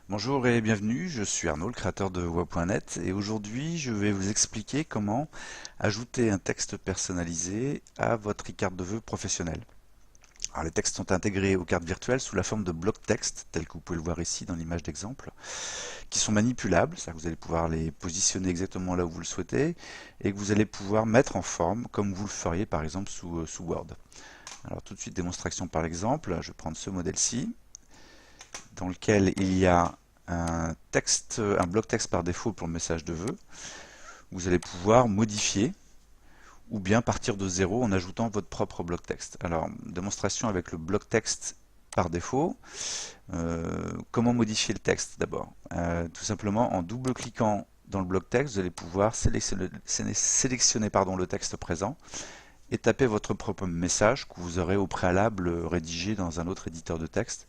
Bonjour et bienvenue, je suis Arnaud, le créateur de Voix.net et aujourd'hui je vais vous expliquer comment ajouter un texte personnalisé à votre e-carte de vœux professionnelle. Alors, les textes sont intégrés aux cartes virtuelles sous la forme de blocs texte, tels que vous pouvez le voir ici dans l'image d'exemple, qui sont manipulables, c'est-à-dire que vous allez pouvoir les positionner exactement là où vous le souhaitez et que vous allez pouvoir mettre en forme comme vous le feriez par exemple sous Word. Alors tout de suite démonstration par l'exemple, je vais prendre ce modèle-ci dans lequel il y a un bloc texte par défaut pour le message de vœux. Vous allez pouvoir modifier ou bien partir de zéro en ajoutant votre propre bloc texte. Alors, démonstration avec le bloc texte par défaut. Comment modifier le texte d'abord? Tout simplement en double-cliquant dans le bloc texte, vous allez pouvoir sélectionner le texte présent et taper votre propre message que vous aurez au préalable rédigé dans un autre éditeur de texte.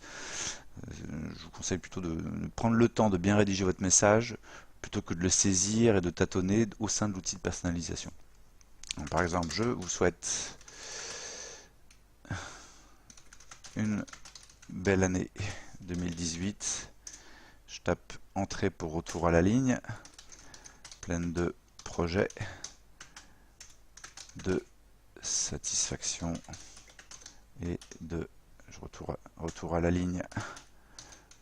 Je vous conseille plutôt de prendre le temps de bien rédiger votre message plutôt que de le saisir et de tâtonner au sein de l'outil de personnalisation. Donc, par exemple, je vous souhaite une belle année 2018. Je tape Entrée pour retour à la ligne, pleine de projets, de satisfaction et de retour à la ligne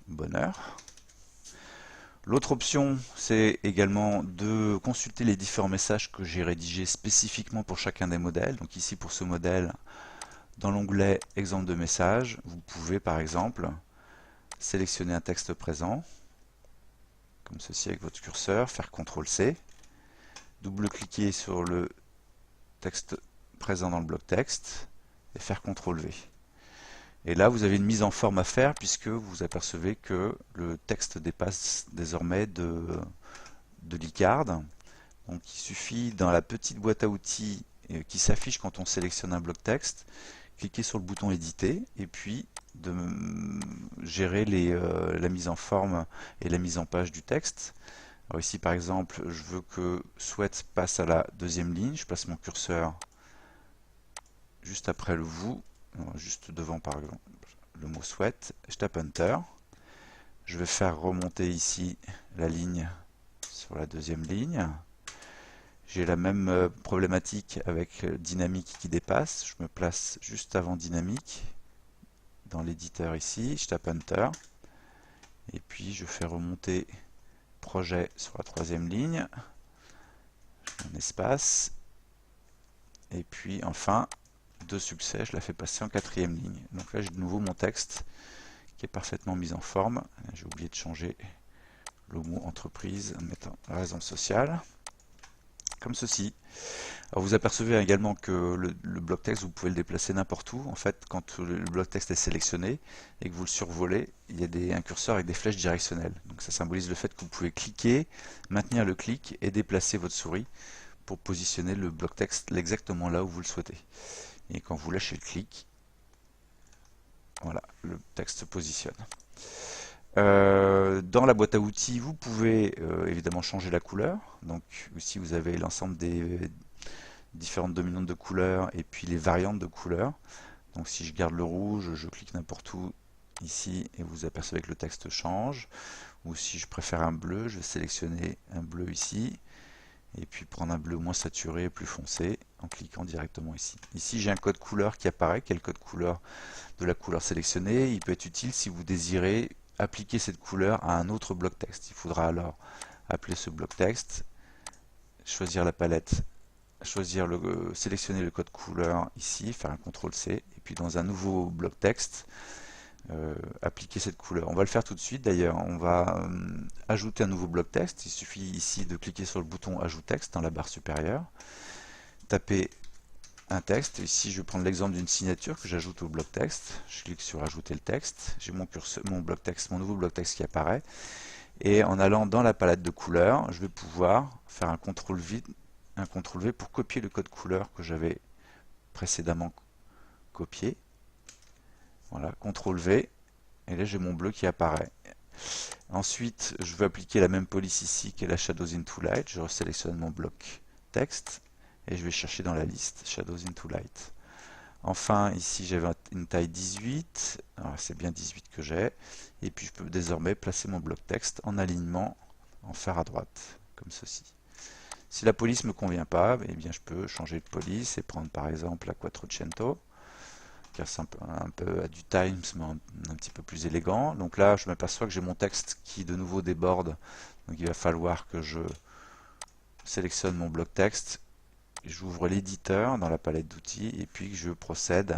bonheur. L'autre option, c'est également de consulter les différents messages que j'ai rédigés spécifiquement pour chacun des modèles. Donc ici pour ce modèle, dans l'onglet Exemple de message, vous pouvez par exemple sélectionner un texte présent, comme ceci avec votre curseur, faire CTRL-C, double-cliquer sur le texte présent dans le bloc texte et faire CTRL-V. Et là, vous avez une mise en forme à faire puisque vous apercevez que le texte dépasse désormais de l'e-card. Donc il suffit dans la petite boîte à outils qui s'affiche quand on sélectionne un bloc texte, cliquer sur le bouton éditer et puis de gérer la mise en forme et la mise en page du texte. Alors ici par exemple, je veux que souhaite passe à la deuxième ligne, je place mon curseur juste après le vous, juste devant par exemple le mot souhaite, je tape Enter. Je vais faire remonter ici la ligne sur la deuxième ligne. J'ai la même problématique avec dynamique qui dépasse. Je me place juste avant dynamique dans l'éditeur ici. Je tape Enter. Et puis je fais remonter projet sur la troisième ligne. Je mets un espace. Et puis enfin, de succès, je la fais passer en quatrième ligne. Donc là, j'ai de nouveau mon texte qui est parfaitement mis en forme. J'ai oublié de changer le mot entreprise en mettant la raison sociale. Comme ceci. Alors vous apercevez également que le bloc texte, vous pouvez le déplacer n'importe où. En fait, quand le bloc texte est sélectionné et que vous le survolez, il y a un curseur avec des flèches directionnelles. Donc ça symbolise le fait que vous pouvez cliquer, maintenir le clic et déplacer votre souris pour positionner le bloc texte exactement là où vous le souhaitez. Et quand vous lâchez le clic, voilà, le texte se positionne. Dans la boîte à outils, vous pouvez évidemment changer la couleur. Donc ici vous avez l'ensemble des différentes dominantes de couleurs et puis les variantes de couleurs. Donc si je garde le rouge, je clique n'importe où ici et vous apercevez que le texte change. Ou si je préfère un bleu, je vais sélectionner un bleu ici et puis prendre un bleu moins saturé, plus foncé en cliquant directement ici. Ici j'ai un code couleur qui apparaît, qui est le code couleur de la couleur sélectionnée. Il peut être utile si vous désirez appliquer cette couleur à un autre bloc texte. Il faudra alors appeler ce bloc texte, choisir la palette, sélectionner le code couleur ici, faire un CTRL-C, et puis dans un nouveau bloc texte, appliquer cette couleur. On va le faire tout de suite d'ailleurs. On va ajouter un nouveau bloc texte. Il suffit ici de cliquer sur le bouton Ajout texte dans la barre supérieure, taper un texte. Ici, je vais prendre l'exemple d'une signature que j'ajoute au bloc texte. Je clique sur Ajouter le texte. J'ai mon bloc texte, mon nouveau bloc texte qui apparaît. Et en allant dans la palette de couleurs, je vais pouvoir faire un CTRL-V pour copier le code couleur que j'avais précédemment copié. Voilà, CTRL-V. Et là, j'ai mon bleu qui apparaît. Ensuite, je vais appliquer la même police ici qui est la Shadows into Light. Je sélectionne mon bloc texte et je vais chercher dans la liste Shadows into Light. Enfin, ici j'avais une taille 18, c'est bien 18 que j'ai, et puis je peux désormais placer mon bloc texte en alignement, en fer à droite, comme ceci. Si la police ne me convient pas, eh bien je peux changer de police et prendre par exemple la Quattrocento, car c'est un peu à du Times, mais un petit peu plus élégant. Donc là, je m'aperçois que j'ai mon texte qui de nouveau déborde, donc il va falloir que je sélectionne mon bloc texte, j'ouvre l'éditeur dans la palette d'outils et puis que je procède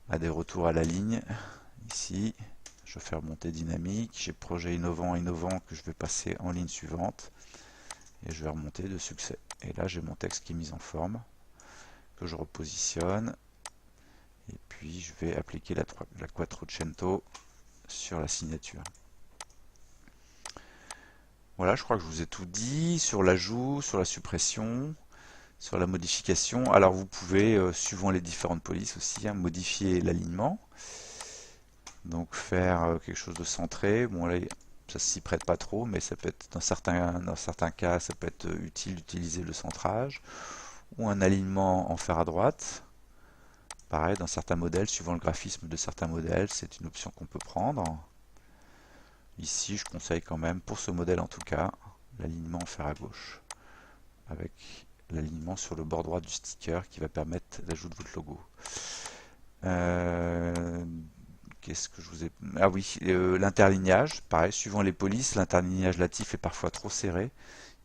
à des retours à la ligne. Ici, je fais remonter dynamique, j'ai projet innovant que je vais passer en ligne suivante et je vais remonter de succès. Et là, j'ai mon texte qui est mis en forme, que je repositionne et puis je vais appliquer la Quattrocento sur la signature. Voilà, je crois que je vous ai tout dit sur l'ajout, sur la suppression, sur la modification. Alors vous pouvez, suivant les différentes polices aussi, modifier l'alignement. Donc faire quelque chose de centré. Bon là, ça s'y prête pas trop, mais ça peut être dans certains cas, ça peut être utile d'utiliser le centrage. Ou un alignement en fer à droite. Pareil, dans certains modèles, suivant le graphisme de certains modèles, c'est une option qu'on peut prendre. Ici, je conseille quand même, pour ce modèle en tout cas, l'alignement en fer à gauche, avec l'alignement sur le bord droit du sticker qui va permettre l'ajout de votre logo. Qu'est-ce que je vous ai... Ah oui, l'interlignage, pareil, suivant les polices, l'interlignage natif est parfois trop serré.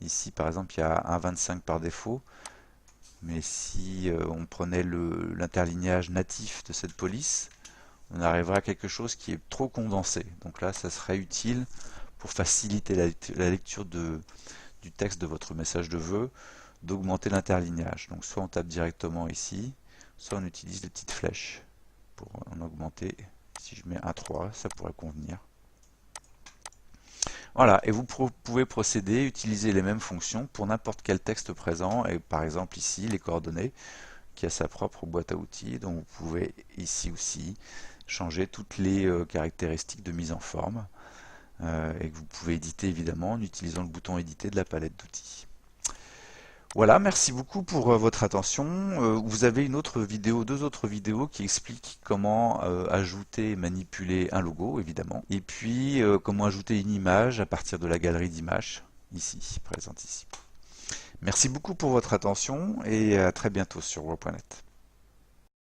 Ici, par exemple, il y a un 25 par défaut. Mais si on prenait l'interlignage natif de cette police, on arriverait à quelque chose qui est trop condensé. Donc là, ça serait utile pour faciliter la lecture du texte de votre message de vœux, d'augmenter l'interlignage. Donc soit on tape directement ici, soit on utilise les petites flèches pour en augmenter. Si je mets un 3, ça pourrait convenir. Voilà, et vous pouvez procéder, utiliser les mêmes fonctions pour n'importe quel texte présent, et par exemple ici, les coordonnées, qui a sa propre boîte à outils, donc vous pouvez ici aussi changer toutes les caractéristiques de mise en forme, et que vous pouvez éditer évidemment en utilisant le bouton éditer de la palette d'outils. Voilà, merci beaucoup pour votre attention. Vous avez deux autres vidéos qui expliquent comment ajouter et manipuler un logo, évidemment, et puis comment ajouter une image à partir de la galerie d'images, ici, présente ici. Merci beaucoup pour votre attention et à très bientôt sur Word.net.